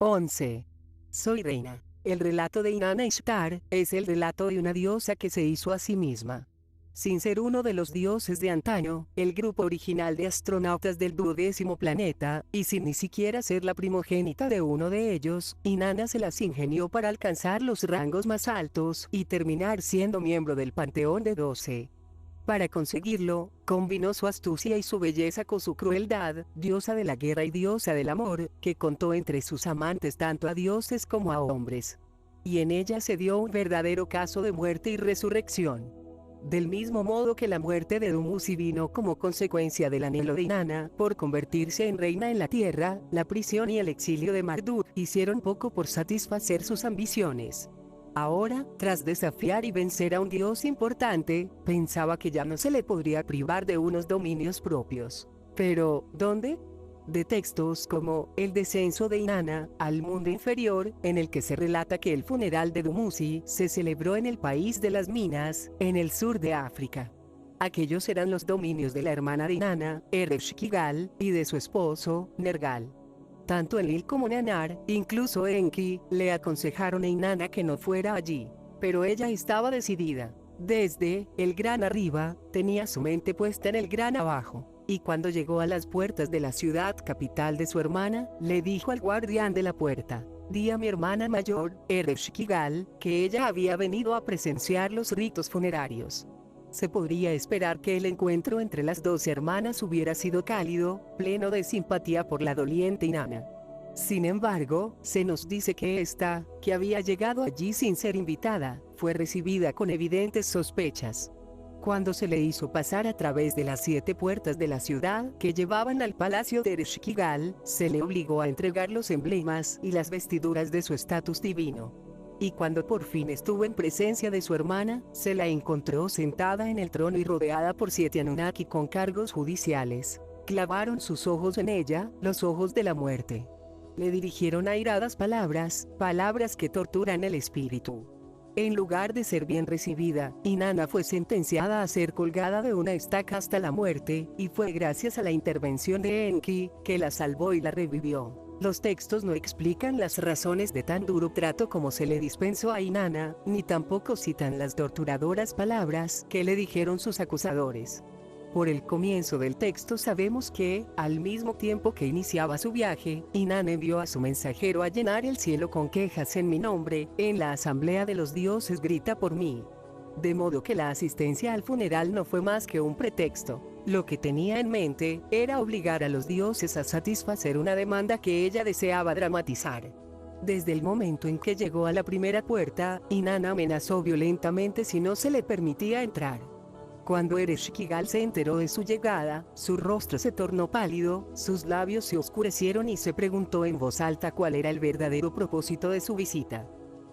11. Soy reina. El relato de Inanna Ishtar es el relato de una diosa que se hizo a sí misma. Sin ser uno de los dioses de antaño, el grupo original de astronautas del 12º planeta, y sin ni siquiera ser la primogénita de uno de ellos, Inanna se las ingenió para alcanzar los rangos más altos y terminar siendo miembro del panteón de 12. Para conseguirlo, combinó su astucia y su belleza con su crueldad, diosa de la guerra y diosa del amor, que contó entre sus amantes tanto a dioses como a hombres. Y en ella se dio un verdadero caso de muerte y resurrección. Del mismo modo que la muerte de Dumuzi vino como consecuencia del anhelo de Inanna por convertirse en reina en la tierra, la prisión y el exilio de Marduk hicieron poco por satisfacer sus ambiciones. Ahora, tras desafiar y vencer a un dios importante, pensaba que ya no se le podría privar de unos dominios propios. Pero, ¿dónde? De textos como El descenso de Inanna al mundo inferior, en el que se relata que el funeral de Dumuzi se celebró en el país de las minas, en el sur de África. Aquellos eran los dominios de la hermana de Inanna, Ereshkigal, y de su esposo, Nergal. Tanto Enlil como Nannar, incluso Enki, le aconsejaron a Inanna que no fuera allí. Pero ella estaba decidida. Desde el gran arriba, tenía su mente puesta en el gran abajo. Y cuando llegó a las puertas de la ciudad capital de su hermana, le dijo al guardián de la puerta: «Di a mi hermana mayor, Ereshkigal, que ella había venido a presenciar los ritos funerarios». Se podría esperar que el encuentro entre las dos hermanas hubiera sido cálido, pleno de simpatía por la doliente Inanna. Sin embargo, se nos dice que esta, que había llegado allí sin ser invitada, fue recibida con evidentes sospechas. Cuando se le hizo pasar a través de las 7 puertas de la ciudad que llevaban al palacio de Ereshkigal, se le obligó a entregar los emblemas y las vestiduras de su estatus divino. Y cuando por fin estuvo en presencia de su hermana, se la encontró sentada en el trono y rodeada por 7 Anunnaki con cargos judiciales. Clavaron sus ojos en ella, los ojos de la muerte. Le dirigieron airadas palabras, palabras que torturan el espíritu. En lugar de ser bien recibida, Inanna fue sentenciada a ser colgada de una estaca hasta la muerte, y fue gracias a la intervención de Enki, que la salvó y la revivió. Los textos no explican las razones de tan duro trato como se le dispensó a Inanna, ni tampoco citan las torturadoras palabras que le dijeron sus acusadores. Por el comienzo del texto sabemos que, al mismo tiempo que iniciaba su viaje, Inanna envió a su mensajero a llenar el cielo con quejas en mi nombre, en la asamblea de los dioses grita por mí. De modo que la asistencia al funeral no fue más que un pretexto. Lo que tenía en mente era obligar a los dioses a satisfacer una demanda que ella deseaba dramatizar. Desde el momento en que llegó a la primera puerta, Inanna amenazó violentamente si no se le permitía entrar. Cuando Ereshkigal se enteró de su llegada, su rostro se tornó pálido, sus labios se oscurecieron y se preguntó en voz alta cuál era el verdadero propósito de su visita.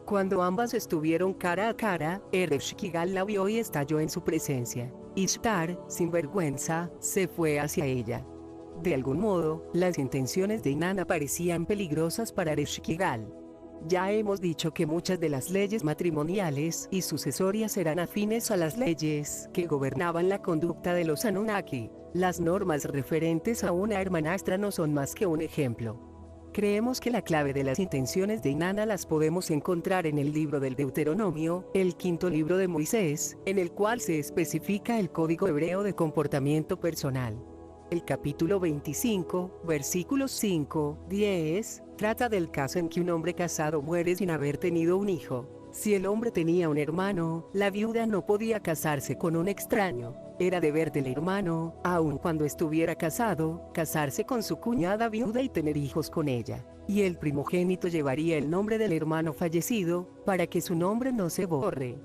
Cuando ambas estuvieron cara a cara, Ereshkigal la vio y estalló en su presencia. Ishtar, sin vergüenza, se fue hacia ella. De algún modo, las intenciones de Inanna parecían peligrosas para Ereshkigal. Ya hemos dicho que muchas de las leyes matrimoniales y sucesorias eran afines a las leyes que gobernaban la conducta de los Anunnaki. Las normas referentes a una hermanastra no son más que un ejemplo. Creemos que la clave de las intenciones de Inanna las podemos encontrar en el libro del Deuteronomio, el 5º libro de Moisés, en el cual se especifica el código hebreo de comportamiento personal. El capítulo 25, versículos 5, 10, trata del caso en que un hombre casado muere sin haber tenido un hijo. Si el hombre tenía un hermano, la viuda no podía casarse con un extraño. Era deber del hermano, aun cuando estuviera casado, casarse con su cuñada viuda y tener hijos con ella. Y el primogénito llevaría el nombre del hermano fallecido, para que su nombre no se borre.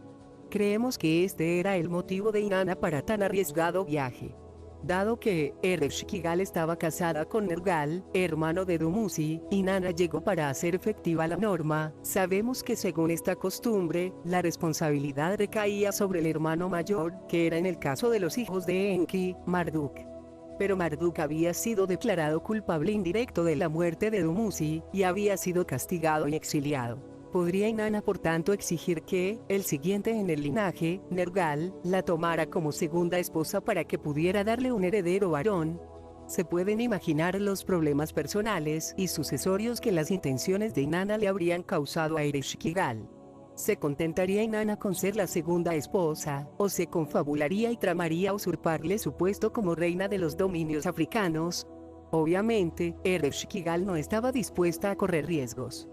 Creemos que este era el motivo de Inanna para tan arriesgado viaje. Dado que Ereshkigal estaba casada con Nergal, hermano de Dumuzi, Inanna llegó para hacer efectiva la norma. Sabemos que según esta costumbre, la responsabilidad recaía sobre el hermano mayor, que era en el caso de los hijos de Enki, Marduk. Pero Marduk había sido declarado culpable indirecto de la muerte de Dumuzi, y había sido castigado y exiliado. ¿Podría Inanna por tanto exigir que, el siguiente en el linaje, Nergal, la tomara como segunda esposa para que pudiera darle un heredero varón? Se pueden imaginar los problemas personales y sucesorios que las intenciones de Inanna le habrían causado a Ereshkigal. ¿Se contentaría Inanna con ser la segunda esposa, o se confabularía y tramaría usurparle su puesto como reina de los dominios africanos? Obviamente, Ereshkigal no estaba dispuesta a correr riesgos.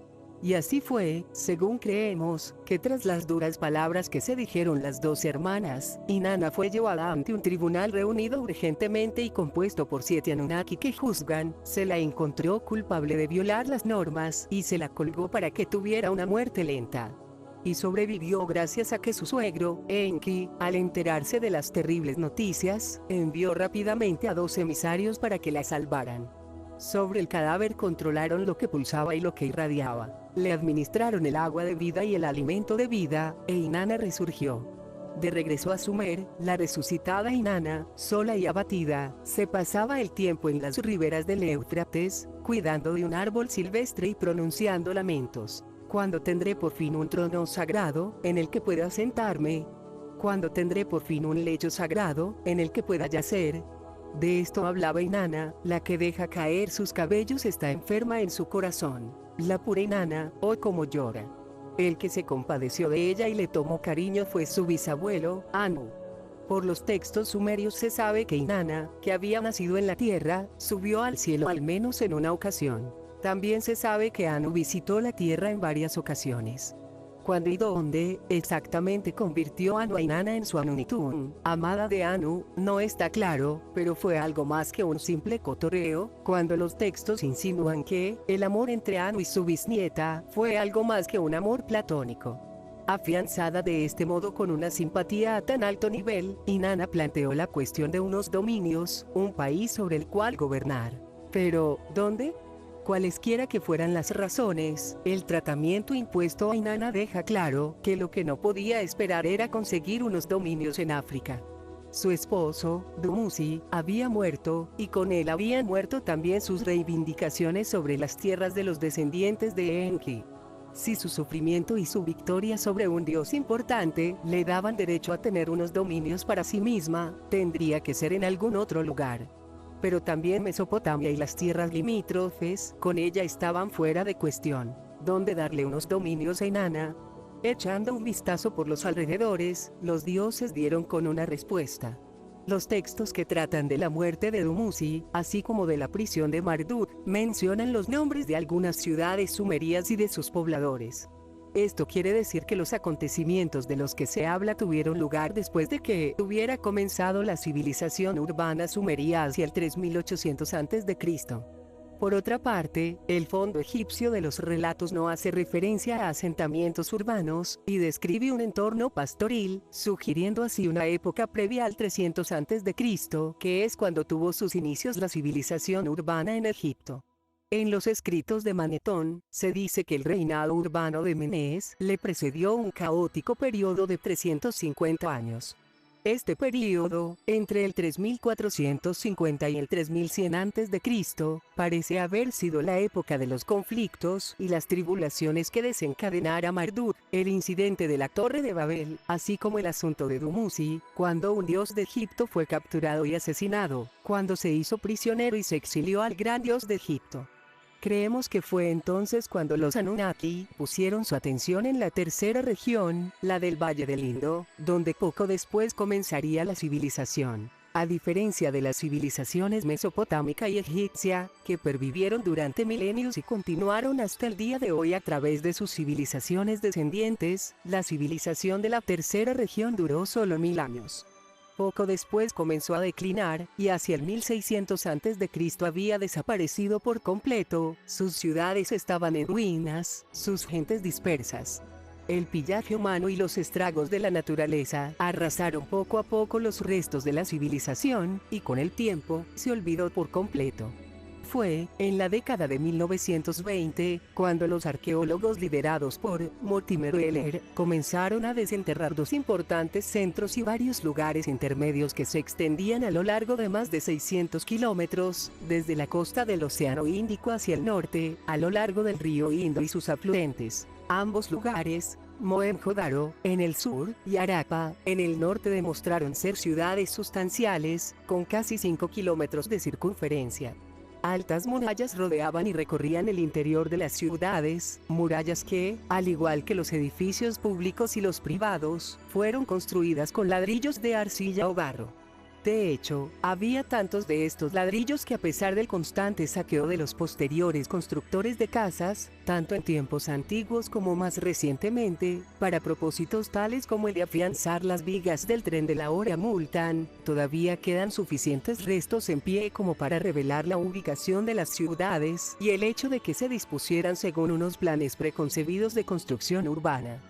Y así fue, según creemos, que tras las duras palabras que se dijeron las dos hermanas, Inanna fue llevada ante un tribunal reunido urgentemente y compuesto por 7 Anunnaki que juzgan, se la encontró culpable de violar las normas y se la colgó para que tuviera una muerte lenta. Y sobrevivió gracias a que su suegro, Enki, al enterarse de las terribles noticias, envió rápidamente a 2 emisarios para que la salvaran. Sobre el cadáver controlaron lo que pulsaba y lo que irradiaba. Le administraron el agua de vida y el alimento de vida, e Inanna resurgió. De regreso a Sumer, la resucitada Inanna, sola y abatida, se pasaba el tiempo en las riberas del Éufrates, cuidando de un árbol silvestre y pronunciando lamentos. ¿Cuándo tendré por fin un trono sagrado, en el que pueda sentarme? ¿Cuándo tendré por fin un lecho sagrado, en el que pueda yacer? De esto hablaba Inanna, la que deja caer sus cabellos está enferma en su corazón. La pura Inanna, oh cómo llora. El que se compadeció de ella y le tomó cariño fue su bisabuelo, Anu. Por los textos sumerios se sabe que Inanna, que había nacido en la tierra, subió al cielo al menos en una ocasión. También se sabe que Anu visitó la tierra en varias ocasiones. ¿Cuándo y dónde exactamente convirtió Anu a Inanna en su Anunitun, amada de Anu? No está claro, pero fue algo más que un simple cotorreo, cuando los textos insinúan que el amor entre Anu y su bisnieta fue algo más que un amor platónico. Afianzada de este modo con una simpatía a tan alto nivel, Inanna planteó la cuestión de unos dominios, un país sobre el cual gobernar. Pero, ¿dónde? Cualesquiera que fueran las razones, el tratamiento impuesto a Inanna deja claro que lo que no podía esperar era conseguir unos dominios en África. Su esposo, Dumuzi, había muerto, y con él habían muerto también sus reivindicaciones sobre las tierras de los descendientes de Enki. Si su sufrimiento y su victoria sobre un dios importante le daban derecho a tener unos dominios para sí misma, tendría que ser en algún otro lugar. Pero también Mesopotamia y las tierras limítrofes con ella estaban fuera de cuestión. ¿Dónde darle unos dominios a Inanna? Echando un vistazo por los alrededores, los dioses dieron con una respuesta. Los textos que tratan de la muerte de Dumuzi, así como de la prisión de Marduk, mencionan los nombres de algunas ciudades sumerias y de sus pobladores. Esto quiere decir que los acontecimientos de los que se habla tuvieron lugar después de que hubiera comenzado la civilización urbana sumeria hacia el 3800 a.C. Por otra parte, el fondo egipcio de los relatos no hace referencia a asentamientos urbanos, y describe un entorno pastoril, sugiriendo así una época previa al 300 a.C., que es cuando tuvo sus inicios la civilización urbana en Egipto. En los escritos de Manetón, se dice que el reinado urbano de Menes le precedió un caótico periodo de 350 años. Este periodo, entre el 3450 y el 3100 a.C., parece haber sido la época de los conflictos y las tribulaciones que desencadenara Marduk, el incidente de la Torre de Babel, así como el asunto de Dumuzi, cuando un dios de Egipto fue capturado y asesinado, cuando se hizo prisionero y se exilió al gran dios de Egipto. Creemos que fue entonces cuando los Anunnaki pusieron su atención en la tercera región, la del Valle del Indo, donde poco después comenzaría la civilización. A diferencia de las civilizaciones mesopotámica y egipcia, que pervivieron durante milenios y continuaron hasta el día de hoy a través de sus civilizaciones descendientes, la civilización de la tercera región duró solo 1000 años. Poco después comenzó a declinar, y hacia el 1600 a.C. había desaparecido por completo, sus ciudades estaban en ruinas, sus gentes dispersas. El pillaje humano y los estragos de la naturaleza arrasaron poco a poco los restos de la civilización, y con el tiempo, se olvidó por completo. Fue, en la década de 1920, cuando los arqueólogos liderados por Mortimer Wheeler comenzaron a desenterrar 2 importantes centros y varios lugares intermedios que se extendían a lo largo de más de 600 kilómetros, desde la costa del Océano Índico hacia el norte, a lo largo del río Indo y sus afluentes. Ambos lugares, Mohenjo-Daro, en el sur, y Harappa, en el norte demostraron ser ciudades sustanciales, con casi 5 kilómetros de circunferencia. Altas murallas rodeaban y recorrían el interior de las ciudades, murallas que, al igual que los edificios públicos y los privados, fueron construidas con ladrillos de arcilla o barro. De hecho, había tantos de estos ladrillos que a pesar del constante saqueo de los posteriores constructores de casas, tanto en tiempos antiguos como más recientemente, para propósitos tales como el de afianzar las vigas del tren de la hora Multan, todavía quedan suficientes restos en pie como para revelar la ubicación de las ciudades y el hecho de que se dispusieran según unos planes preconcebidos de construcción urbana.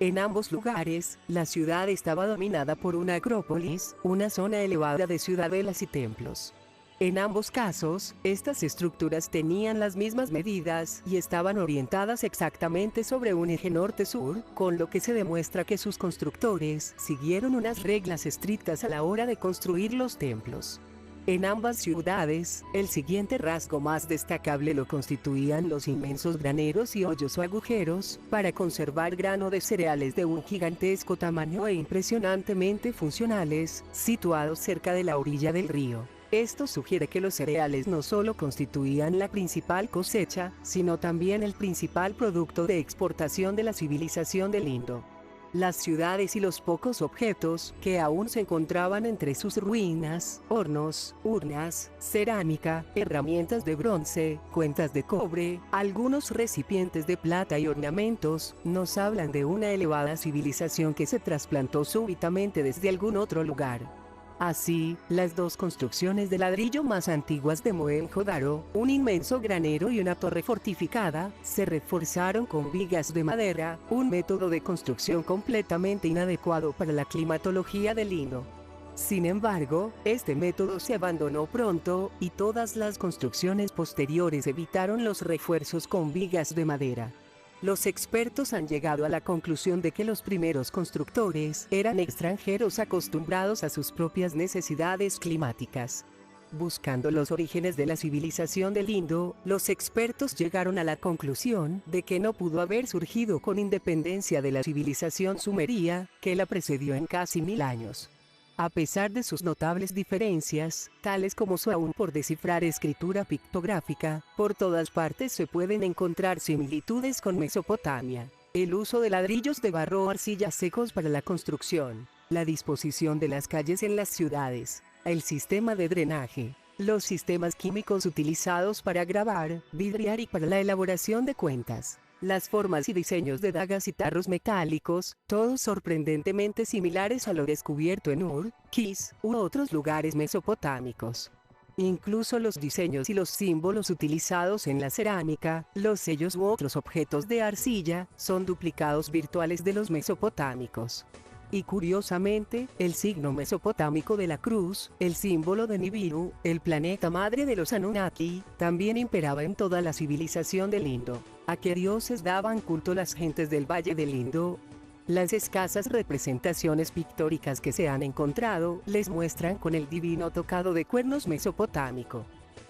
En ambos lugares, la ciudad estaba dominada por una acrópolis, una zona elevada de ciudadelas y templos. En ambos casos, estas estructuras tenían las mismas medidas y estaban orientadas exactamente sobre un eje norte-sur, con lo que se demuestra que sus constructores siguieron unas reglas estrictas a la hora de construir los templos. En ambas ciudades, el siguiente rasgo más destacable lo constituían los inmensos graneros y hoyos o agujeros, para conservar grano de cereales de un gigantesco tamaño e impresionantemente funcionales, situados cerca de la orilla del río. Esto sugiere que los cereales no solo constituían la principal cosecha, sino también el principal producto de exportación de la civilización del Indo. Las ciudades y los pocos objetos que aún se encontraban entre sus ruinas, hornos, urnas, cerámica, herramientas de bronce, cuentas de cobre, algunos recipientes de plata y ornamentos, nos hablan de una elevada civilización que se trasplantó súbitamente desde algún otro lugar. Así, las dos construcciones de ladrillo más antiguas de Mohenjo-Daro, un inmenso granero y una torre fortificada, se reforzaron con vigas de madera, un método de construcción completamente inadecuado para la climatología del Indo. Sin embargo, este método se abandonó pronto, y todas las construcciones posteriores evitaron los refuerzos con vigas de madera. Los expertos han llegado a la conclusión de que los primeros constructores eran extranjeros acostumbrados a sus propias necesidades climáticas. Buscando los orígenes de la civilización del Indo, los expertos llegaron a la conclusión de que no pudo haber surgido con independencia de la civilización sumeria, que la precedió en casi 1000 años. A pesar de sus notables diferencias, tales como su aún por descifrar escritura pictográfica, por todas partes se pueden encontrar similitudes con Mesopotamia. El uso de ladrillos de barro o arcilla secos para la construcción, la disposición de las calles en las ciudades, el sistema de drenaje, los sistemas químicos utilizados para grabar, vidriar y para la elaboración de cuentas. Las formas y diseños de dagas y tarros metálicos, todos sorprendentemente similares a lo descubierto en Ur, Kis, u otros lugares mesopotámicos. Incluso los diseños y los símbolos utilizados en la cerámica, los sellos u otros objetos de arcilla, son duplicados virtuales de los mesopotámicos. Y curiosamente, el signo mesopotámico de la cruz, el símbolo de Nibiru, el planeta madre de los Anunnaki, también imperaba en toda la civilización del Indo. ¿A qué dioses daban culto las gentes del Valle del Indo? Las escasas representaciones pictóricas que se han encontrado les muestran con el divino tocado de cuernos mesopotámico.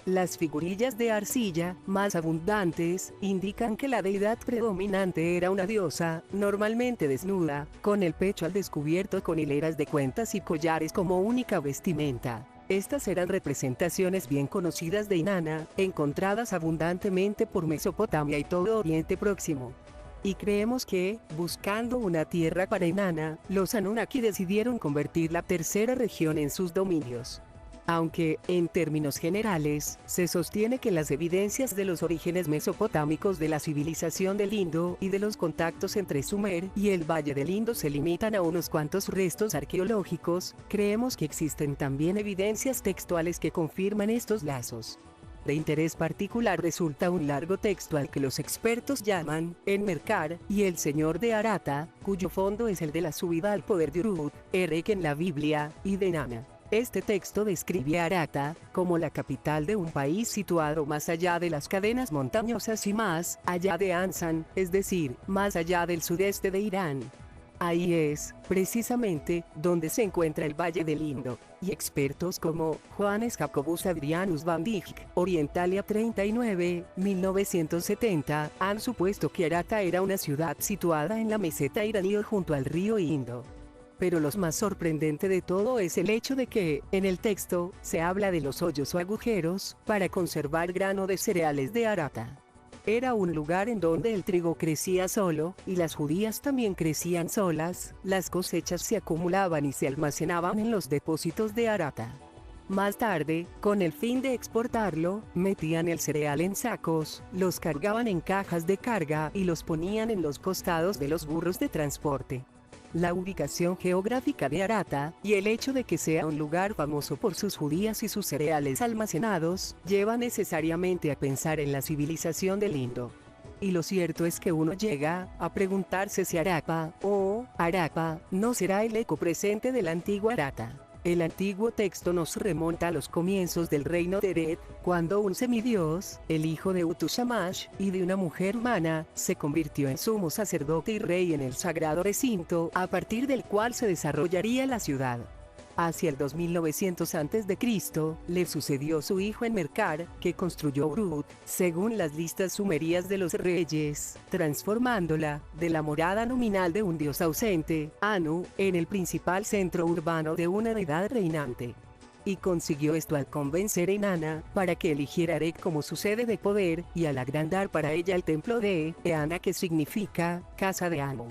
Las figurillas de arcilla, más abundantes, indican que la deidad predominante era una diosa, normalmente desnuda, con el pecho al descubierto con hileras de cuentas y collares como única vestimenta. Estas eran representaciones bien conocidas de Inanna, encontradas abundantemente por Mesopotamia y todo Oriente Próximo. Y creemos que, buscando una tierra para Inanna, los Anunnaki decidieron convertir la tercera región en sus dominios. Aunque, en términos generales, se sostiene que las evidencias de los orígenes mesopotámicos de la civilización del Indo y de los contactos entre Sumer y el Valle del Indo se limitan a unos cuantos restos arqueológicos, creemos que existen también evidencias textuales que confirman estos lazos. De interés particular resulta un largo texto al que los expertos llaman Enmerkar y el Señor de Harappa, cuyo fondo es el de la subida al poder de Uruk, Erek en la Biblia, y de Nana. Este texto describe a Harappa como la capital de un país situado más allá de las cadenas montañosas y más allá de Ansan, es decir, más allá del sudeste de Irán. Ahí es, precisamente, donde se encuentra el Valle del Indo, y expertos como Johannes Jacobus Adrianus van Dijk, Orientalia 39, 1970, han supuesto que Arata era una ciudad situada en la meseta iraní junto al río Indo. Pero lo más sorprendente de todo es el hecho de que, en el texto, se habla de los hoyos o agujeros, para conservar grano de cereales de Arata. Era un lugar en donde el trigo crecía solo, y las judías también crecían solas, las cosechas se acumulaban y se almacenaban en los depósitos de Arata. Más tarde, con el fin de exportarlo, metían el cereal en sacos, los cargaban en cajas de carga y los ponían en los costados de los burros de transporte. La ubicación geográfica de Arata, y el hecho de que sea un lugar famoso por sus judías y sus cereales almacenados, lleva necesariamente a pensar en la civilización del Indo. Y lo cierto es que uno llega a preguntarse si Harappa, o Harappa, no será el eco presente del antiguo Arata. El antiguo texto nos remonta a los comienzos del reino de Eret, cuando un semidios, el hijo de Utu-Shamash, y de una mujer humana, se convirtió en sumo sacerdote y rey en el sagrado recinto, a partir del cual se desarrollaría la ciudad. Hacia el 2900 a.C., le sucedió su hijo Enmerkar, que construyó Uruk, según las listas sumerias de los reyes, transformándola, de la morada nominal de un dios ausente, Anu, en el principal centro urbano de una deidad reinante. Y consiguió esto al convencer a Inanna, para que eligiera Erech como su sede de poder, y al agrandar para ella el templo de Eanna, que significa, casa de Anu.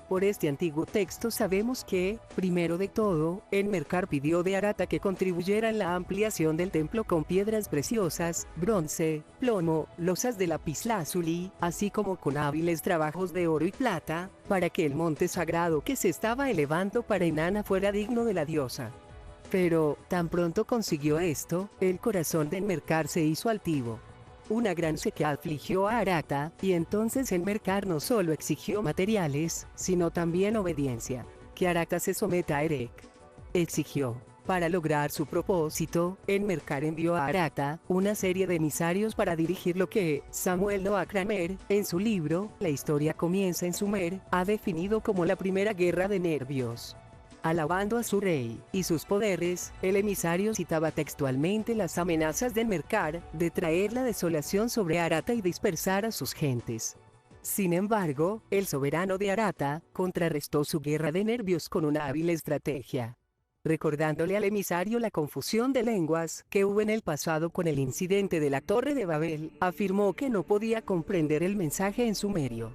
Por este antiguo texto sabemos que, primero de todo, Enmerkar pidió de Arata que contribuyera en la ampliación del templo con piedras preciosas, bronce, plomo, losas de lapislázuli, así como con hábiles trabajos de oro y plata, para que el monte sagrado que se estaba elevando para Inanna fuera digno de la diosa. Pero, tan pronto consiguió esto, el corazón de Enmerkar se hizo altivo. Una gran sequía afligió a Arata, y entonces Enmerkar no solo exigió materiales, sino también obediencia. Que Arata se someta a Erech. Exigió. Para lograr su propósito, Enmerkar envió a Arata una serie de emisarios para dirigir lo que Samuel Noah Kramer, en su libro La historia comienza en Sumer, ha definido como la primera guerra de nervios. Alabando a su rey y sus poderes, el emisario citaba textualmente las amenazas de Enmerkar, de traer la desolación sobre Arata y dispersar a sus gentes. Sin embargo, el soberano de Arata, contrarrestó su guerra de nervios con una hábil estrategia. Recordándole al emisario la confusión de lenguas que hubo en el pasado con el incidente de la Torre de Babel, afirmó que no podía comprender el mensaje en sumerio.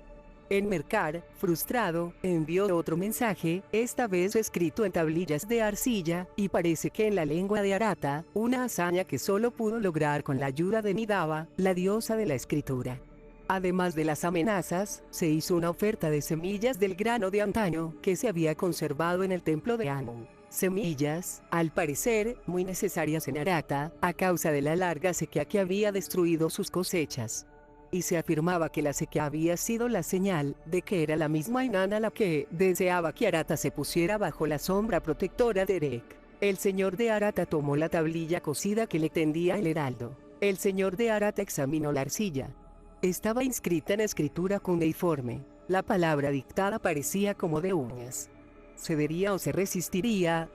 Enmerkar, frustrado, envió otro mensaje, esta vez escrito en tablillas de arcilla, y parece que en la lengua de Arata, una hazaña que solo pudo lograr con la ayuda de Nidaba, la diosa de la escritura. Además de las amenazas, se hizo una oferta de semillas del grano de antaño, que se había conservado en el templo de Anu. Semillas, al parecer, muy necesarias en Arata, a causa de la larga sequía que había destruido sus cosechas. Y se afirmaba que la sequía había sido la señal de que era la misma Inanna la que deseaba que Arata se pusiera bajo la sombra protectora de Erech. El señor de Arata tomó la tablilla cosida que le tendía el heraldo. El señor de Arata examinó la arcilla. Estaba inscrita en escritura cuneiforme. La palabra dictada parecía como de uñas. ¿Cedería o se resistiría?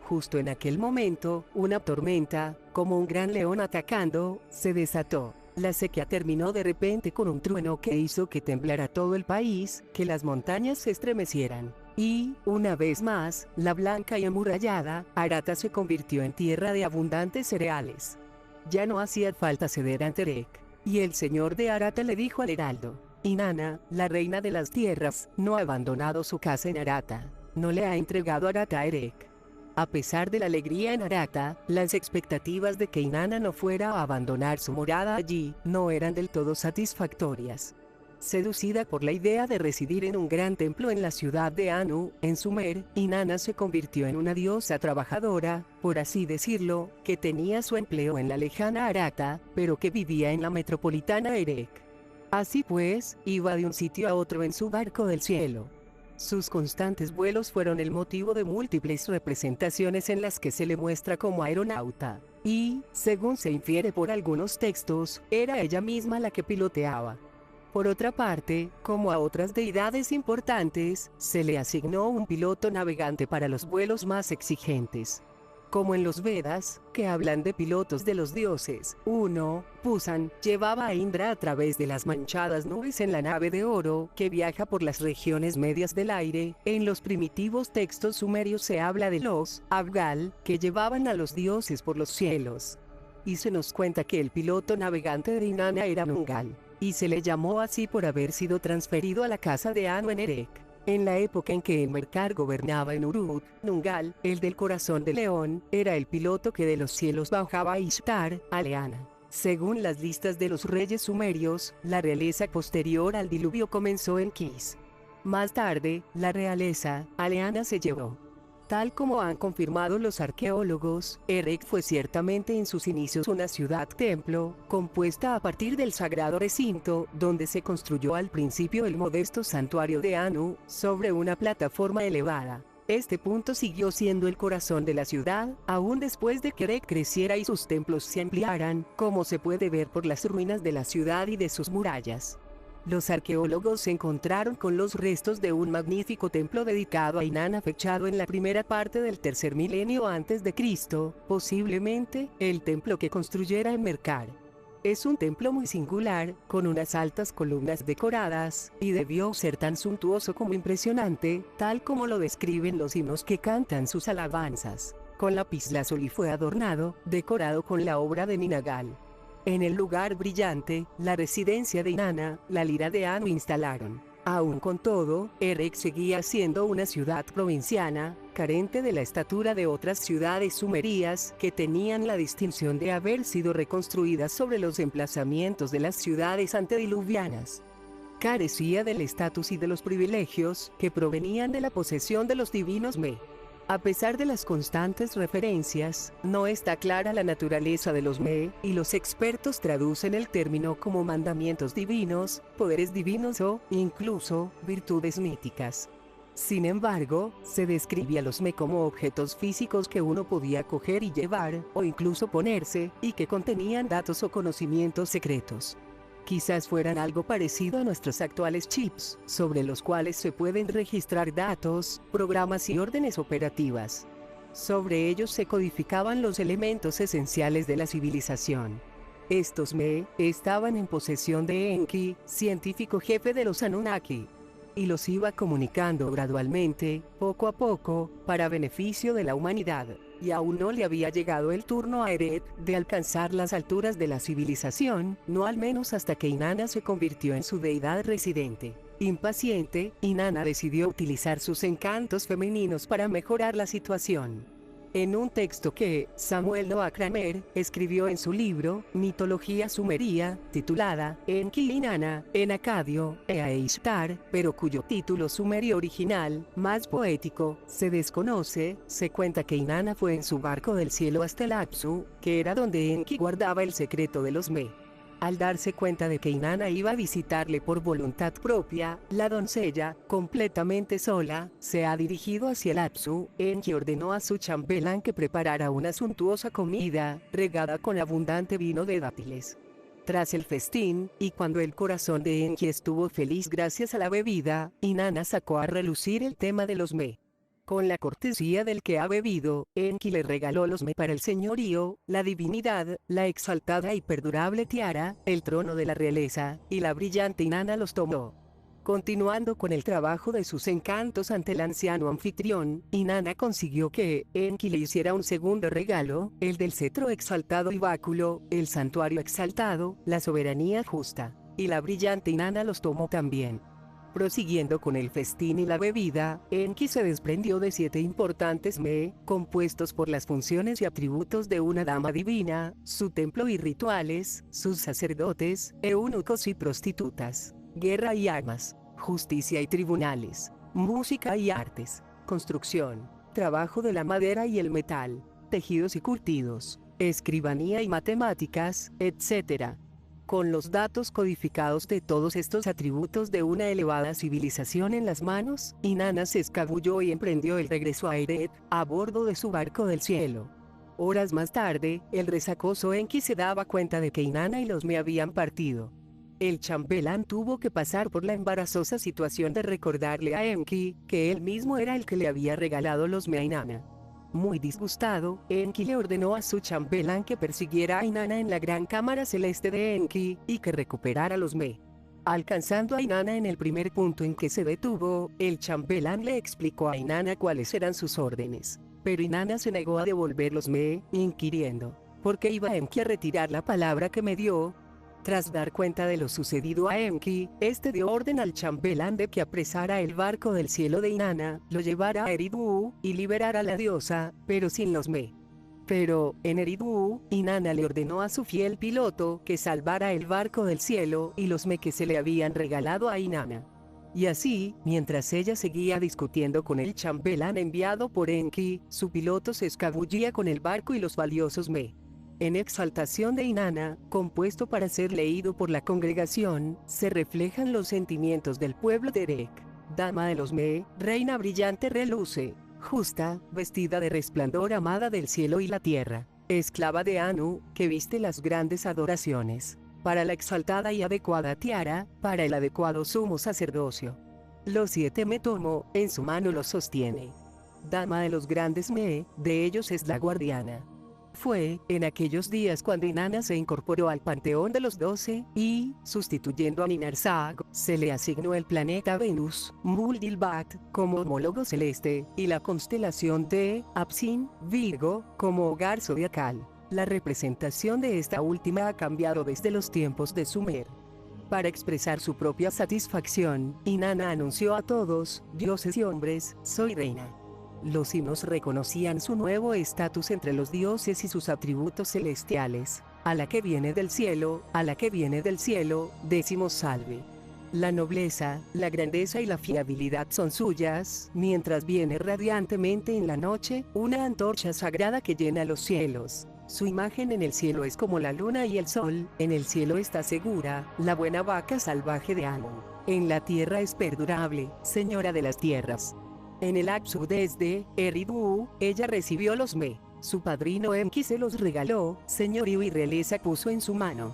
Justo en aquel momento, una tormenta, como un gran león atacando, se desató. La sequía terminó de repente con un trueno que hizo que temblara todo el país, que las montañas se estremecieran. Y, una vez más, la blanca y amurallada, Arata se convirtió en tierra de abundantes cereales. Ya no hacía falta ceder ante Erech. Y el señor de Arata le dijo al heraldo: Inanna, la reina de las tierras, no ha abandonado su casa en Arata. No le ha entregado Arata a Erech. A pesar de la alegría en Arata, las expectativas de que Inanna no fuera a abandonar su morada allí, no eran del todo satisfactorias. Seducida por la idea de residir en un gran templo en la ciudad de Anu, en Sumer, Inanna se convirtió en una diosa trabajadora, por así decirlo, que tenía su empleo en la lejana Arata, pero que vivía en la metropolitana Erech. Así pues, iba de un sitio a otro en su barco del cielo. Sus constantes vuelos fueron el motivo de múltiples representaciones en las que se le muestra como aeronauta. Y, según se infiere por algunos textos, era ella misma la que piloteaba. Por otra parte, como a otras deidades importantes, se le asignó un piloto navegante para los vuelos más exigentes. Como en los Vedas, que hablan de pilotos de los dioses, 1. Pusan llevaba a Indra a través de las manchadas nubes en la nave de oro, que viaja por las regiones medias del aire. En los primitivos textos sumerios se habla de los Abgal, que llevaban a los dioses por los cielos. Y se nos cuenta que el piloto navegante de Inanna era Nungal, y se le llamó así por haber sido transferido a la casa de Anu en Erech. En la época en que Enmerkar gobernaba en Uruk, Nungal, el del corazón de león, era el piloto que de los cielos bajaba a Ishtar, a Leana. Según las listas de los reyes sumerios, la realeza posterior al diluvio comenzó en Kis. Más tarde, la realeza, a Leana se llevó. Tal como han confirmado los arqueólogos, Erech fue ciertamente en sus inicios una ciudad-templo, compuesta a partir del sagrado recinto, donde se construyó al principio el modesto santuario de Anu, sobre una plataforma elevada. Este punto siguió siendo el corazón de la ciudad, aún después de que Erech creciera y sus templos se ampliaran, como se puede ver por las ruinas de la ciudad y de sus murallas. Los arqueólogos se encontraron con los restos de un magnífico templo dedicado a Inanna fechado en la primera parte del tercer milenio antes de Cristo, posiblemente, el templo que construyera Enmerkar. Es un templo muy singular, con unas altas columnas decoradas, y debió ser tan suntuoso como impresionante, tal como lo describen los himnos que cantan sus alabanzas. Con lapislázuli fue adornado, decorado con la obra de Ninagal. En el lugar brillante, la residencia de Inanna, la lira de Anu instalaron. Aún con todo, Erech seguía siendo una ciudad provinciana, carente de la estatura de otras ciudades sumerias que tenían la distinción de haber sido reconstruidas sobre los emplazamientos de las ciudades antediluvianas. Carecía del estatus y de los privilegios que provenían de la posesión de los divinos Me. A pesar de las constantes referencias, no está clara la naturaleza de los Me, y los expertos traducen el término como mandamientos divinos, poderes divinos o, incluso, virtudes míticas. Sin embargo, se describe a los Me como objetos físicos que uno podía coger y llevar, o incluso ponerse, y que contenían datos o conocimientos secretos. Quizás fueran algo parecido a nuestros actuales chips, sobre los cuales se pueden registrar datos, programas y órdenes operativas. Sobre ellos se codificaban los elementos esenciales de la civilización. Estos Me estaban en posesión de Enki, científico jefe de los Anunnaki, y los iba comunicando gradualmente, poco a poco, para beneficio de la humanidad. Y aún no le había llegado el turno a Erech de alcanzar las alturas de la civilización, no al menos hasta que Inanna se convirtió en su deidad residente. Impaciente, Inanna decidió utilizar sus encantos femeninos para mejorar la situación. En un texto que Samuel Noah Kramer escribió en su libro Mitología Sumeria, titulada Enki y Inanna, en acadio, Ea e Ishtar, pero cuyo título sumerio original, más poético, se desconoce, se cuenta que Inanna fue en su barco del cielo hasta el Apsu, que era donde Enki guardaba el secreto de los Me. Al darse cuenta de que Inanna iba a visitarle por voluntad propia, la doncella, completamente sola, se ha dirigido hacia el Apsu. Enki ordenó a su chambelán que preparara una suntuosa comida, regada con abundante vino de dátiles. Tras el festín, y cuando el corazón de Enki estuvo feliz gracias a la bebida, Inanna sacó a relucir el tema de los Me. Con la cortesía del que ha bebido, Enki le regaló los Me para el señorío, la divinidad, la exaltada y perdurable tiara, el trono de la realeza, y la brillante Inanna los tomó. Continuando con el trabajo de sus encantos ante el anciano anfitrión, Inanna consiguió que Enki le hiciera un segundo regalo, el del cetro exaltado y báculo, el santuario exaltado, la soberanía justa. Y la brillante Inanna los tomó también. Prosiguiendo con el festín y la bebida, Enki se desprendió de 7 importantes Me, compuestos por las funciones y atributos de una dama divina, su templo y rituales, sus sacerdotes, eunucos y prostitutas, guerra y armas, justicia y tribunales, música y artes, construcción, trabajo de la madera y el metal, tejidos y curtidos, escribanía y matemáticas, etc. Con los datos codificados de todos estos atributos de una elevada civilización en las manos, Inanna se escabulló y emprendió el regreso a Erech, a bordo de su barco del cielo. Horas más tarde, el resacoso Enki se daba cuenta de que Inanna y los Me habían partido. el chambelán tuvo que pasar por la embarazosa situación de recordarle a Enki que él mismo era el que le había regalado los me a Inanna. Muy disgustado, Enki le ordenó a su chambelán que persiguiera a Inanna en la gran cámara celeste de Enki, y que recuperara los me. Alcanzando a Inanna en el primer punto en que se detuvo, el chambelán le explicó a Inanna cuáles eran sus órdenes. Pero Inanna se negó a devolver los me, inquiriendo: ¿por qué iba Enki a retirar la palabra que me dio? Tras dar cuenta de lo sucedido a Enki, este dio orden al chambelán de que apresara el barco del cielo de Inanna, lo llevara a Eridu, y liberara a la diosa, pero sin los me. Pero, en Eridu, Inanna le ordenó a su fiel piloto que salvara el barco del cielo y los me que se le habían regalado a Inanna. Y así, mientras ella seguía discutiendo con el chambelán enviado por Enki, su piloto se escabullía con el barco y los valiosos me. En Exaltación de Inanna, compuesto para ser leído por la congregación, se reflejan los sentimientos del pueblo de Erech. Dama de los me, reina brillante reluce, justa, vestida de resplandor, amada del cielo y la tierra, esclava de Anu, que viste las grandes adoraciones, para la exaltada y adecuada tiara, para el adecuado sumo sacerdocio. Los 7 me tomó, en su mano los sostiene. Dama de los grandes me, de ellos es la guardiana. Fue en aquellos días cuando Inanna se incorporó al panteón de los 12, y, sustituyendo a Ninarsag, se le asignó el planeta Venus, Muldilbat, como homólogo celeste, y la constelación de Apsin, Virgo, como hogar zodiacal. La representación de esta última ha cambiado desde los tiempos de Sumer. Para expresar su propia satisfacción, Inanna anunció a todos, dioses y hombres: soy reina. Los himnos reconocían su nuevo estatus entre los dioses y sus atributos celestiales. A la que viene del cielo, a la que viene del cielo, decimos salve. La nobleza, la grandeza y la fiabilidad son suyas, mientras viene radiantemente en la noche, una antorcha sagrada que llena los cielos. Su imagen en el cielo es como la luna y el sol, en el cielo está segura, la buena vaca salvaje de Anu. En la tierra es perdurable, señora de las tierras. En el Apsu desde Eridu, ella recibió los me. Su padrino Enki se los regaló, señorío y realeza puso en su mano.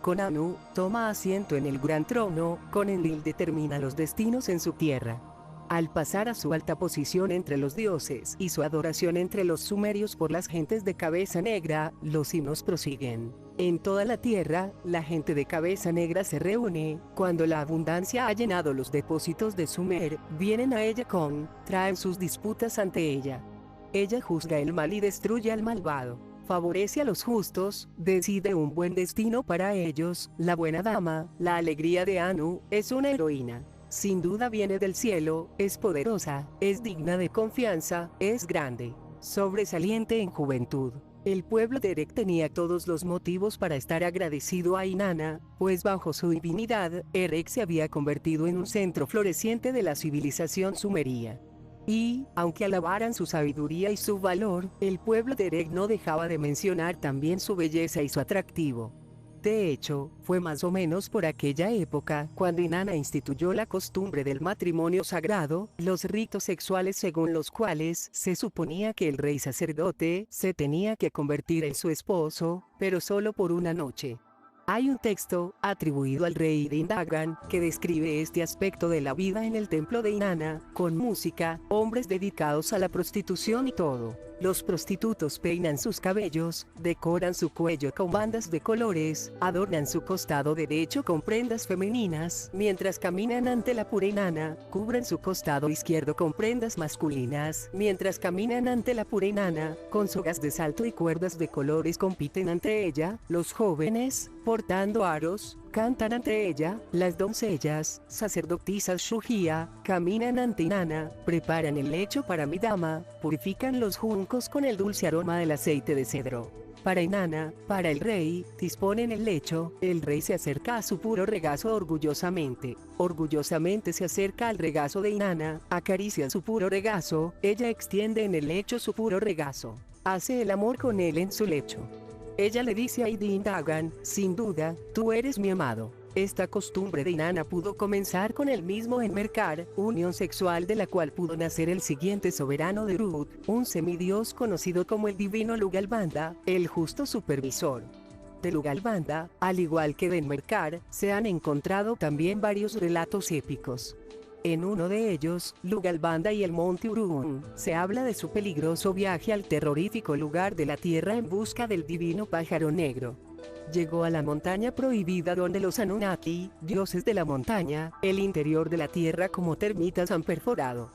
Con Anu, toma asiento en el gran trono, con Enlil determina los destinos en su tierra. Al pasar a su alta posición entre los dioses y su adoración entre los sumerios por las gentes de cabeza negra, los himnos prosiguen. En toda la tierra, la gente de cabeza negra se reúne. Cuando la abundancia ha llenado los depósitos de Sumer, vienen a ella traen sus disputas ante ella. Ella juzga el mal y destruye al malvado. Favorece a los justos, decide un buen destino para ellos. La buena dama, la alegría de Anu, es una heroína. Sin duda viene del cielo, es poderosa, es digna de confianza, es grande, sobresaliente en juventud. El pueblo de Erech tenía todos los motivos para estar agradecido a Inanna, pues bajo su divinidad, Erech se había convertido en un centro floreciente de la civilización sumeria. Y, aunque alabaran su sabiduría y su valor, el pueblo de Erech no dejaba de mencionar también su belleza y su atractivo. De hecho, fue más o menos por aquella época cuando Inanna instituyó la costumbre del matrimonio sagrado, los ritos sexuales según los cuales se suponía que el rey sacerdote se tenía que convertir en su esposo, pero solo por una noche. Hay un texto, atribuido al rey de Indagan, que describe este aspecto de la vida en el templo de Inanna, con música, hombres dedicados a la prostitución y todo. Los prostitutos peinan sus cabellos, decoran su cuello con bandas de colores, adornan su costado derecho con prendas femeninas, mientras caminan ante la pura Inanna, cubren su costado izquierdo con prendas masculinas, mientras caminan ante la pura Inanna, con sogas de salto y cuerdas de colores compiten ante ella, los jóvenes, portando aros, cantan ante ella, las doncellas, sacerdotisas Shuhia, caminan ante Inanna, preparan el lecho para mi dama, purifican los juncos con el dulce aroma del aceite de cedro. Para Inanna, para el rey, disponen el lecho, el rey se acerca a su puro regazo orgullosamente. Orgullosamente se acerca al regazo de Inanna, acaricia su puro regazo, ella extiende en el lecho su puro regazo. Hace el amor con él en su lecho. Ella le dice a Idindagan, sin duda, tú eres mi amado. Esta costumbre de Inanna pudo comenzar con el mismo Enmerkar, unión sexual de la cual pudo nacer el siguiente soberano de Uruk, un semidios conocido como el divino Lugalbanda, el justo supervisor. De Lugalbanda, al igual que de Enmerkar, se han encontrado también varios relatos épicos. En uno de ellos, Lugalbanda y el Monte Urugún, se habla de su peligroso viaje al terrorífico lugar de la tierra en busca del divino pájaro negro. Llegó a la montaña prohibida donde los Anunnaki, dioses de la montaña, el interior de la tierra como termitas han perforado.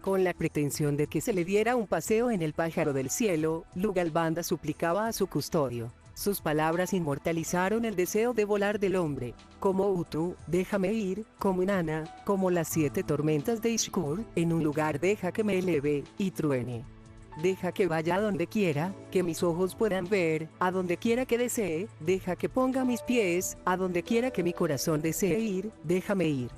Con la pretensión de que se le diera un paseo en el pájaro del cielo, Lugalbanda suplicaba a su custodio. Sus palabras inmortalizaron el deseo de volar del hombre. Como Utu, déjame ir, como Inanna, como las 7 tormentas de Ishkur, en un lugar deja que me eleve, y truene. Deja que vaya a donde quiera, que mis ojos puedan ver, a donde quiera que desee, deja que ponga mis pies, a donde quiera que mi corazón desee ir, déjame ir.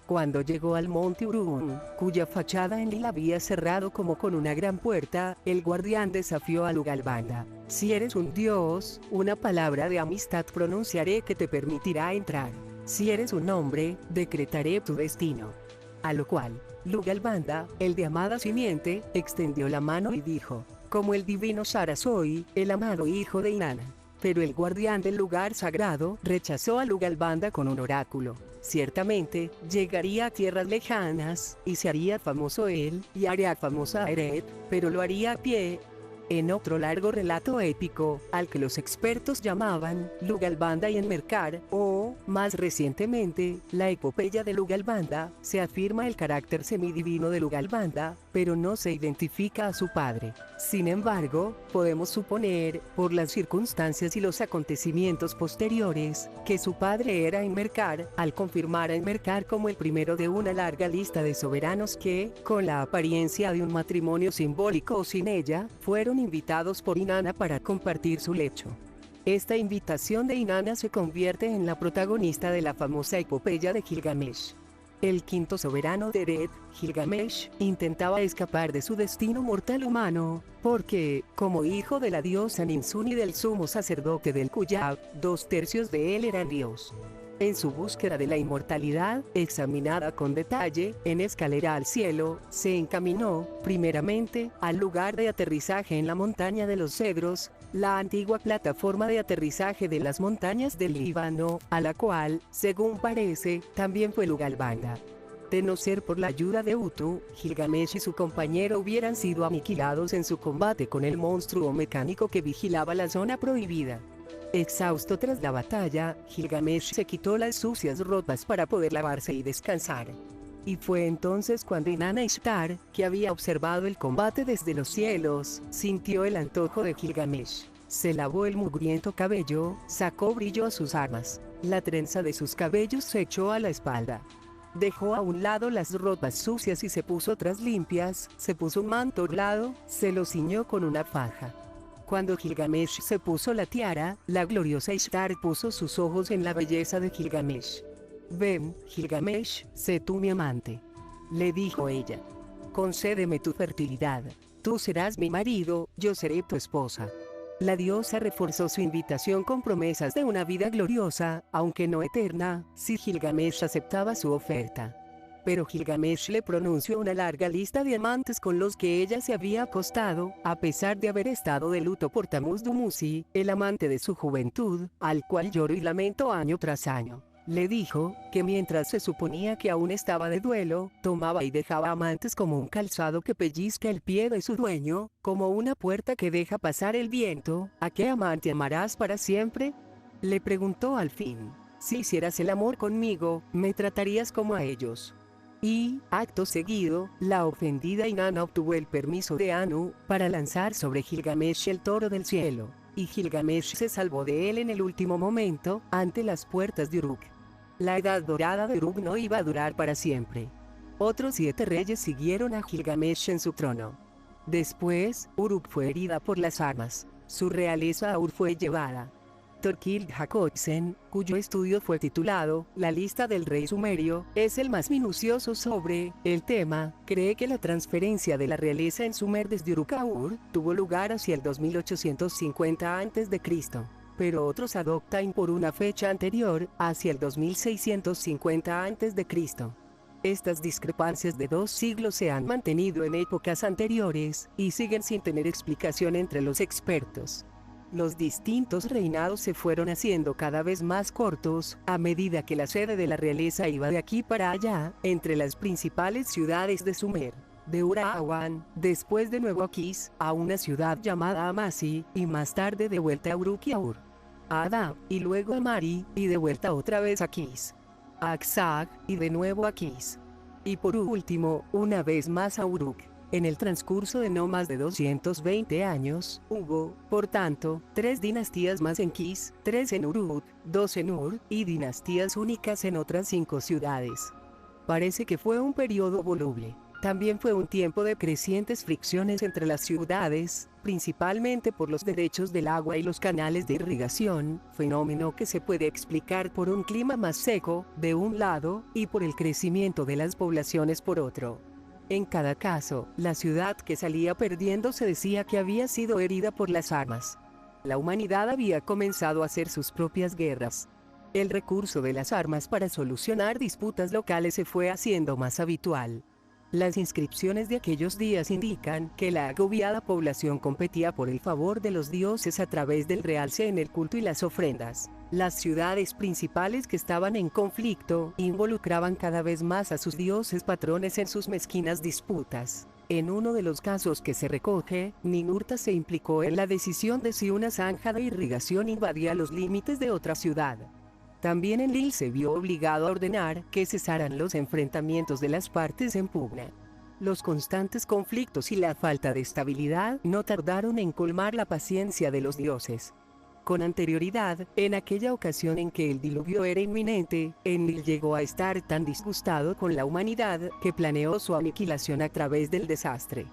Cuando llegó al monte Urugún, cuya fachada en lila había cerrado como con una gran puerta, el guardián desafió a Lugalbanda. Si eres un dios, una palabra de amistad pronunciaré que te permitirá entrar. Si eres un hombre, decretaré tu destino. A lo cual, Lugalbanda, el de amada simiente, extendió la mano y dijo, como el divino Sara soy, el amado hijo de Inanna. Pero el guardián del lugar sagrado rechazó a Lugalbanda con un oráculo. Ciertamente, llegaría a tierras lejanas, y se haría famoso él, y haría famosa a Eret, pero lo haría a pie. En otro largo relato épico, al que los expertos llamaban Lugalbanda y Enmerkar, o, más recientemente, la epopeya de Lugalbanda, se afirma el carácter semidivino de Lugalbanda, pero no se identifica a su padre. Sin embargo, podemos suponer, por las circunstancias y los acontecimientos posteriores, que su padre era Enmerkar, al confirmar a Enmerkar como el primero de una larga lista de soberanos que, con la apariencia de un matrimonio simbólico o sin ella, fueron invitados por Inanna para compartir su lecho. Esta invitación de Inanna se convierte en la protagonista de la famosa epopeya de Gilgamesh. El quinto soberano de Eret, Gilgamesh, intentaba escapar de su destino mortal humano, porque, como hijo de la diosa Ninsun y del sumo sacerdote del Kuyab, 2/3 de él eran dios. En su búsqueda de la inmortalidad, examinada con detalle, en Escalera al Cielo, se encaminó, primeramente, al lugar de aterrizaje en la montaña de los Cedros, la antigua plataforma de aterrizaje de las montañas del Líbano, a la cual, según parece, también fue Lugalbanda. De no ser por la ayuda de Utu, Gilgamesh y su compañero hubieran sido aniquilados en su combate con el monstruo mecánico que vigilaba la zona prohibida. Exhausto tras la batalla, Gilgamesh se quitó las sucias ropas para poder lavarse y descansar. Y fue entonces cuando Inanna Ishtar, que había observado el combate desde los cielos, sintió el antojo de Gilgamesh. Se lavó el mugriento cabello, sacó brillo a sus armas. La trenza de sus cabellos se echó a la espalda. Dejó a un lado las ropas sucias y se puso otras limpias, se puso un manto orlado, se lo ciñó con una faja. Cuando Gilgamesh se puso la tiara, la gloriosa Ishtar puso sus ojos en la belleza de Gilgamesh. Ven, Gilgamesh, sé tú mi amante. Le dijo ella. Concédeme tu fertilidad. Tú serás mi marido, yo seré tu esposa. La diosa reforzó su invitación con promesas de una vida gloriosa, aunque no eterna, si Gilgamesh aceptaba su oferta. Pero Gilgamesh le pronunció una larga lista de amantes con los que ella se había acostado, a pesar de haber estado de luto por Tammuz Dumuzi, el amante de su juventud, al cual lloró y lamento año tras año. Le dijo, que mientras se suponía que aún estaba de duelo, tomaba y dejaba amantes como un calzado que pellizca el pie de su dueño, como una puerta que deja pasar el viento. ¿A qué amante amarás para siempre? Le preguntó al fin. Si hicieras el amor conmigo, me tratarías como a ellos. Y, acto seguido, la ofendida Inanna obtuvo el permiso de Anu, para lanzar sobre Gilgamesh el toro del cielo. Y Gilgamesh se salvó de él en el último momento, ante las puertas de Uruk. La edad dorada de Uruk no iba a durar para siempre. Otros 7 reyes siguieron a Gilgamesh en su trono. Después, Uruk fue herida por las armas. Su realeza a Ur fue llevada. Thorkild-Jacobsen, cuyo estudio fue titulado La lista del rey sumerio, es el más minucioso sobre el tema. Cree que la transferencia de la realeza en Sumer desde Uruk a Ur tuvo lugar hacia el 2850 a.C., pero otros adoptan por una fecha anterior, hacia el 2650 a.C. Estas discrepancias de 2 siglos se han mantenido en épocas anteriores, y siguen sin tener explicación entre los expertos. Los distintos reinados se fueron haciendo cada vez más cortos, a medida que la sede de la realeza iba de aquí para allá, entre las principales ciudades de Sumer, de Urawan, después de Nuevo Aquis, a una ciudad llamada Amasi, y más tarde de vuelta a Uruk y a Ur, a Adab, y luego a Mari, y de vuelta otra vez a Aquis, a Aksag, y de nuevo a Aquis, y por último, una vez más a Uruk. En el transcurso de no más de 220 años, hubo, por tanto, 3 dinastías más en Kis, 3 en Uruk, 2 en Ur, y dinastías únicas en otras 5 ciudades. Parece que fue un periodo voluble. También fue un tiempo de crecientes fricciones entre las ciudades, principalmente por los derechos del agua y los canales de irrigación, fenómeno que se puede explicar por un clima más seco, de un lado, y por el crecimiento de las poblaciones por otro. En cada caso, la ciudad que salía perdiendo se decía que había sido herida por las armas. La humanidad había comenzado a hacer sus propias guerras. El recurso de las armas para solucionar disputas locales se fue haciendo más habitual. Las inscripciones de aquellos días indican que la agobiada población competía por el favor de los dioses a través del realce en el culto y las ofrendas. Las ciudades principales que estaban en conflicto involucraban cada vez más a sus dioses patrones en sus mezquinas disputas. En uno de los casos que se recoge, Ninurta se implicó en la decisión de si una zanja de irrigación invadía los límites de otra ciudad. También Enlil se vio obligado a ordenar que cesaran los enfrentamientos de las partes en pugna. Los constantes conflictos y la falta de estabilidad no tardaron en colmar la paciencia de los dioses. Con anterioridad, en aquella ocasión en que el diluvio era inminente, Enlil llegó a estar tan disgustado con la humanidad que planeó su aniquilación a través del desastre.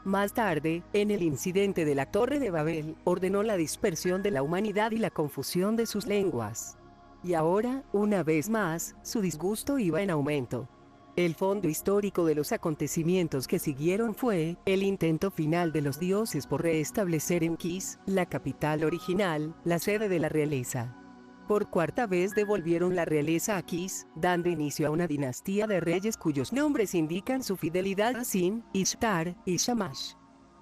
Más tarde, en el incidente de la Torre de Babel, ordenó la dispersión de la humanidad y la confusión de sus lenguas. Y ahora, una vez más, su disgusto iba en aumento. El fondo histórico de los acontecimientos que siguieron fue el intento final de los dioses por restablecer en Kis, la capital original, la sede de la realeza. Por cuarta vez devolvieron la realeza a Kis, dando inicio a una dinastía de reyes cuyos nombres indican su fidelidad a Sin, Ishtar y Shamash.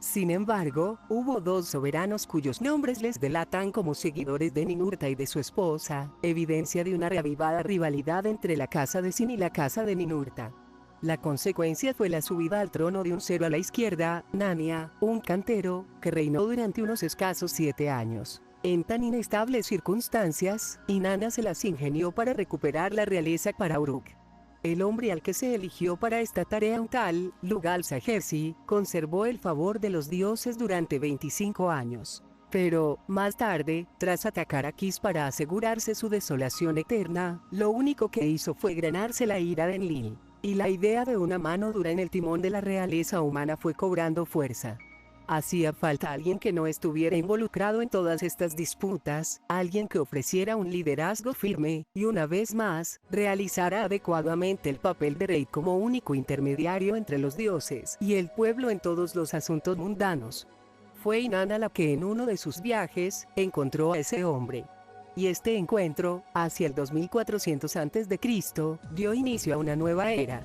Sin embargo, hubo 2 soberanos cuyos nombres les delatan como seguidores de Ninurta y de su esposa, evidencia de una reavivada rivalidad entre la casa de Sin y la casa de Ninurta. La consecuencia fue la subida al trono de un cero a la izquierda, Nania, un cantero, que reinó durante unos escasos 7 años. En tan inestables circunstancias, Inanna se las ingenió para recuperar la realeza para Uruk. El hombre al que se eligió para esta tarea, un tal Lugal-Sajersi, conservó el favor de los dioses durante 25 años. Pero, más tarde, tras atacar a Kis para asegurarse su desolación eterna, lo único que hizo fue ganarse la ira de Enlil. Y la idea de una mano dura en el timón de la realeza humana fue cobrando fuerza. Hacía falta alguien que no estuviera involucrado en todas estas disputas, alguien que ofreciera un liderazgo firme, y una vez más, realizara adecuadamente el papel de rey como único intermediario entre los dioses y el pueblo en todos los asuntos mundanos. Fue Inanna la que en uno de sus viajes, encontró a ese hombre. Y este encuentro, hacia el 2400 a.C., dio inicio a una nueva era.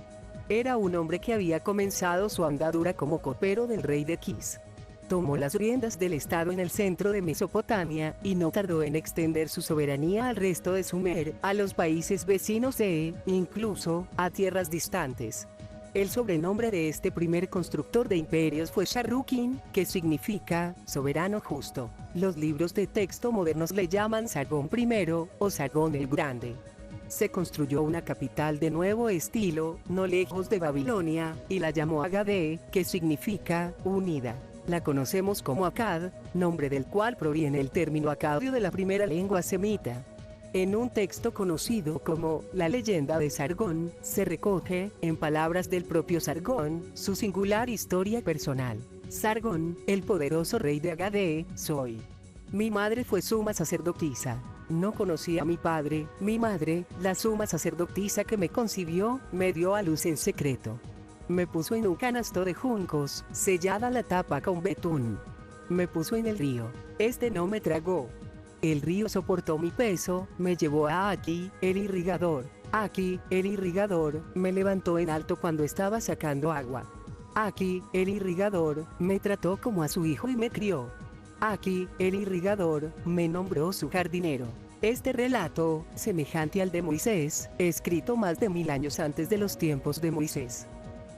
Era un hombre que había comenzado su andadura como copero del rey de Kis. Tomó las riendas del estado en el centro de Mesopotamia, y no tardó en extender su soberanía al resto de Sumer, a los países vecinos incluso, a tierras distantes. El sobrenombre de este primer constructor de imperios fue Sharrukin, que significa soberano justo. Los libros de texto modernos le llaman Sargón I, o Sargón el Grande. Se construyó una capital de nuevo estilo, no lejos de Babilonia, y la llamó Agade, que significa unida. La conocemos como Akkad, nombre del cual proviene el término acadio de la primera lengua semita. En un texto conocido como La leyenda de Sargón, se recoge, en palabras del propio Sargón, su singular historia personal. Sargón, el poderoso rey de Agade, soy. Mi madre fue suma sacerdotisa. No conocí a mi padre, mi madre, la suma sacerdotisa que me concibió, me dio a luz en secreto. Me puso en un canasto de juncos, sellada la tapa con betún. Me puso en el río. Este no me tragó. El río soportó mi peso, me llevó a Aki, el irrigador. Aki, el irrigador, me levantó en alto cuando estaba sacando agua. Aki, el irrigador, me trató como a su hijo y me crió. Aquí, el irrigador, me nombró su jardinero. Este relato, semejante al de Moisés, escrito más de 1000 años antes de los tiempos de Moisés,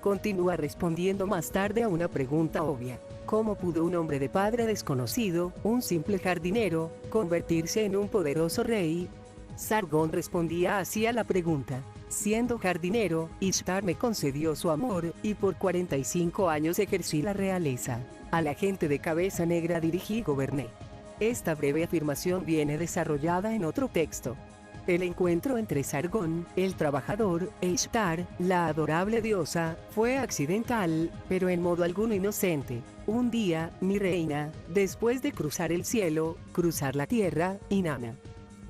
continúa respondiendo más tarde a una pregunta obvia. ¿Cómo pudo un hombre de padre desconocido, un simple jardinero, convertirse en un poderoso rey? Sargón respondía así a la pregunta. Siendo jardinero, Ishtar me concedió su amor, y por 45 años ejercí la realeza. A la gente de cabeza negra dirigí y goberné. Esta breve afirmación viene desarrollada en otro texto. El encuentro entre Sargón, el trabajador, e Ishtar, la adorable diosa, fue accidental, pero en modo alguno inocente. Un día, mi reina, después de cruzar el cielo, cruzar la tierra, Inanna.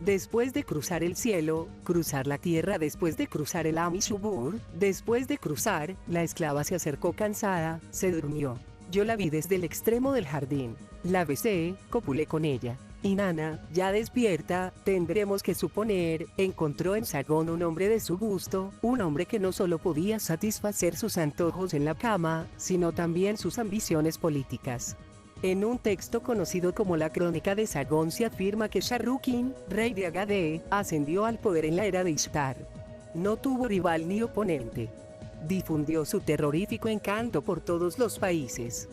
Después de cruzar el cielo, cruzar la tierra, después de cruzar el Amishubur, después de cruzar, la esclava se acercó cansada, se durmió. Yo la vi desde el extremo del jardín. La besé, copulé con ella. Inanna, ya despierta, tendremos que suponer, encontró en Sargón un hombre de su gusto, un hombre que no solo podía satisfacer sus antojos en la cama, sino también sus ambiciones políticas. En un texto conocido como la Crónica de Sargón se afirma que Sharrukin, rey de Agade, ascendió al poder en la era de Ishtar. No tuvo rival ni oponente. Difundió su terrorífico encanto por todos los países.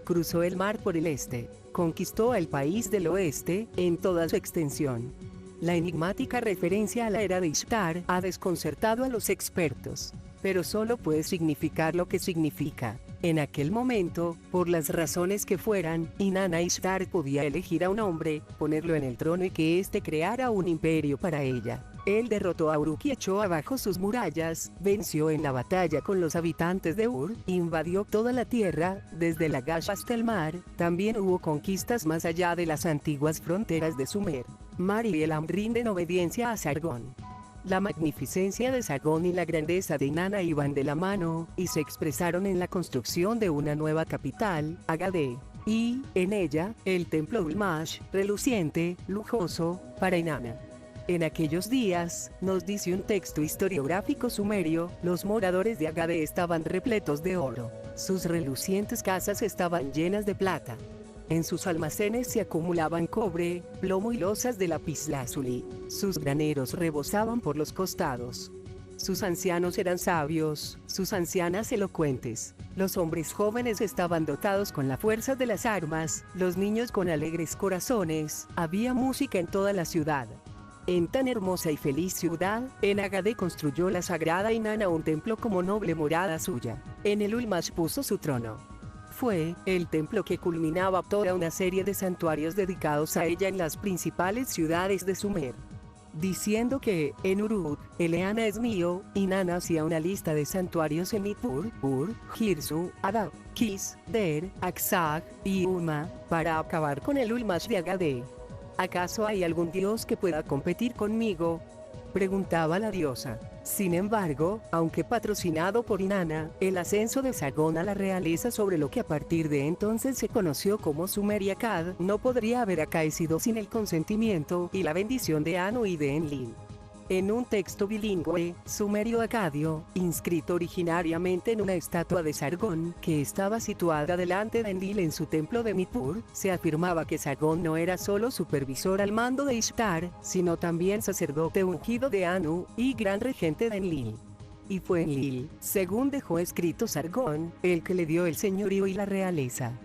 Cruzó el mar por el este, conquistó el país del oeste, en toda su extensión. La enigmática referencia a la era de Ishtar ha desconcertado a los expertos, pero solo puede significar lo que significa. En aquel momento, por las razones que fueran, Inanna Ishtar podía elegir a un hombre, ponerlo en el trono y que éste creara un imperio para ella. Él derrotó a Uruk y echó abajo sus murallas, venció en la batalla con los habitantes de Ur, invadió toda la tierra, desde Lagash hasta el mar. También hubo conquistas más allá de las antiguas fronteras de Sumer. Mar y Elam rinden obediencia a Sargón. La magnificencia de Sargón y la grandeza de Inanna iban de la mano, y se expresaron en la construcción de una nueva capital, Agade. Y, en ella, el templo Ulmash, reluciente, lujoso, para Inanna. En aquellos días, nos dice un texto historiográfico sumerio, los moradores de Agade estaban repletos de oro. Sus relucientes casas estaban llenas de plata. En sus almacenes se acumulaban cobre, plomo y losas de lapislázuli. Sus graneros rebosaban por los costados. Sus ancianos eran sabios, sus ancianas elocuentes. Los hombres jóvenes estaban dotados con la fuerza de las armas, los niños con alegres corazones. Había música en toda la ciudad. En tan hermosa y feliz ciudad, en Agade construyó la sagrada Inanna un templo como noble morada suya. En el Ulmash puso su trono. Fue el templo que culminaba toda una serie de santuarios dedicados a ella en las principales ciudades de Sumer. Diciendo que, en Uruk, Eleana es mío, Inanna hacía una lista de santuarios en Nippur, Ur, Girsu, Adab, Kis, Der, Aksag y Uma, para acabar con el Ulmash de Agade. ¿Acaso hay algún dios que pueda competir conmigo?, preguntaba la diosa. Sin embargo, aunque patrocinado por Inanna, el ascenso de Sargón a la realeza, sobre lo que a partir de entonces se conoció como Sumer y Akkad, no podría haber acaecido sin el consentimiento y la bendición de Anu y de Enlil. En un texto bilingüe, sumerio-acadio, inscrito originariamente en una estatua de Sargón, que estaba situada delante de Enlil en su templo de Nippur, se afirmaba que Sargón no era solo supervisor al mando de Ishtar, sino también sacerdote ungido de Anu, y gran regente de Enlil. Y fue Enlil, según dejó escrito Sargón, el que le dio el señorío y la realeza.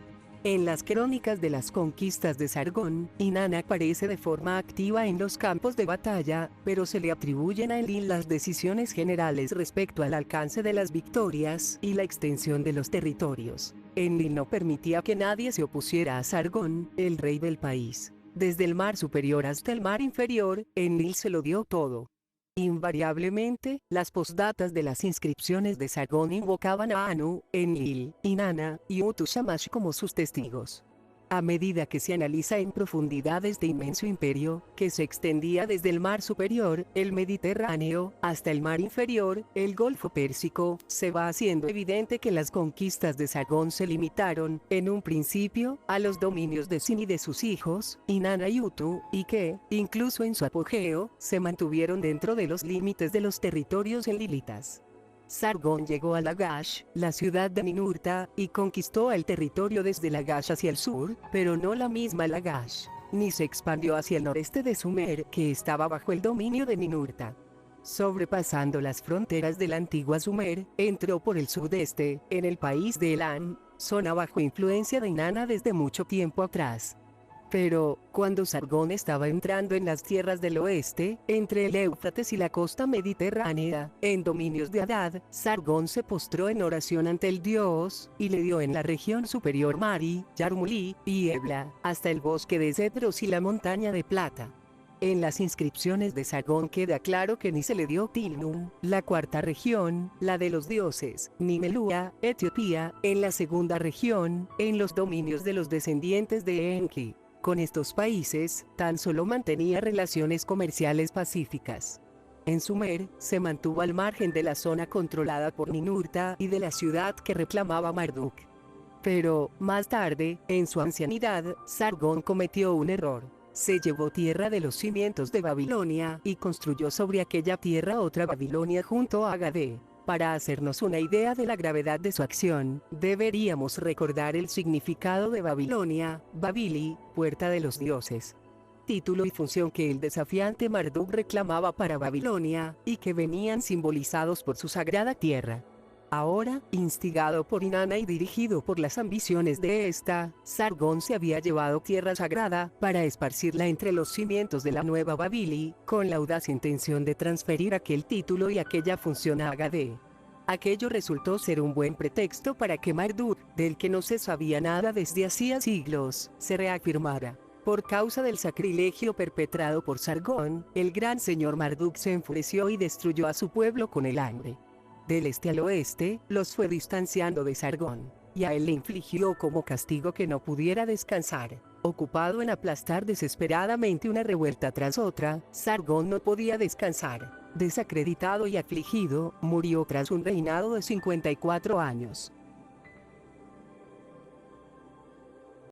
En las crónicas de las conquistas de Sargón, Inanna aparece de forma activa en los campos de batalla, pero se le atribuyen a Enlil las decisiones generales respecto al alcance de las victorias y la extensión de los territorios. Enlil no permitía que nadie se opusiera a Sargón, el rey del país. Desde el mar superior hasta el mar inferior, Enlil se lo dio todo. Invariablemente, las postdatas de las inscripciones de Sargón invocaban a Anu, Enlil, Inanna y Utu Shamash como sus testigos. A medida que se analiza en profundidad este inmenso imperio, que se extendía desde el mar superior, el Mediterráneo, hasta el mar inferior, el Golfo Pérsico, se va haciendo evidente que las conquistas de Sargón se limitaron, en un principio, a los dominios de Sin y de sus hijos, Inanna y Utu, y que, incluso en su apogeo, se mantuvieron dentro de los límites de los territorios enlilitas. Sargón llegó a Lagash, la ciudad de Ninurta, y conquistó el territorio desde Lagash hacia el sur, pero no la misma Lagash, ni se expandió hacia el noreste de Sumer, que estaba bajo el dominio de Ninurta. Sobrepasando las fronteras de la antigua Sumer, entró por el sudeste, en el país de Elam, zona bajo influencia de Inanna desde mucho tiempo atrás. Pero, cuando Sargón estaba entrando en las tierras del oeste, entre el Éufrates y la costa mediterránea, en dominios de Hadad, Sargón se postró en oración ante el dios, y le dio en la región superior Mari, Yarmulí, y Ebla, hasta el bosque de cedros y la montaña de plata. En las inscripciones de Sargón queda claro que ni se le dio Tilnum, la cuarta región, la de los dioses, ni Melúa, Etiopía, en la segunda región, en los dominios de los descendientes de Enki. Con estos países, tan solo mantenía relaciones comerciales pacíficas. En Sumer, se mantuvo al margen de la zona controlada por Ninurta y de la ciudad que reclamaba Marduk. Pero, más tarde, en su ancianidad, Sargón cometió un error. Se llevó tierra de los cimientos de Babilonia y construyó sobre aquella tierra otra Babilonia junto a Agade. Para hacernos una idea de la gravedad de su acción, deberíamos recordar el significado de Babilonia, Babili, puerta de los dioses. Título y función que el desafiante Marduk reclamaba para Babilonia, y que venían simbolizados por su sagrada tierra. Ahora, instigado por Inanna y dirigido por las ambiciones de esta, Sargón se había llevado tierra sagrada, para esparcirla entre los cimientos de la nueva Babili, con la audaz intención de transferir aquel título y aquella función a Agade. Aquello resultó ser un buen pretexto para que Marduk, del que no se sabía nada desde hacía siglos, se reafirmara. Por causa del sacrilegio perpetrado por Sargón, el gran señor Marduk se enfureció y destruyó a su pueblo con el hambre. Del este al oeste, los fue distanciando de Sargón, y a él le infligió como castigo que no pudiera descansar. Ocupado en aplastar desesperadamente una revuelta tras otra, Sargón no podía descansar. Desacreditado y afligido, murió tras un reinado de 54 años.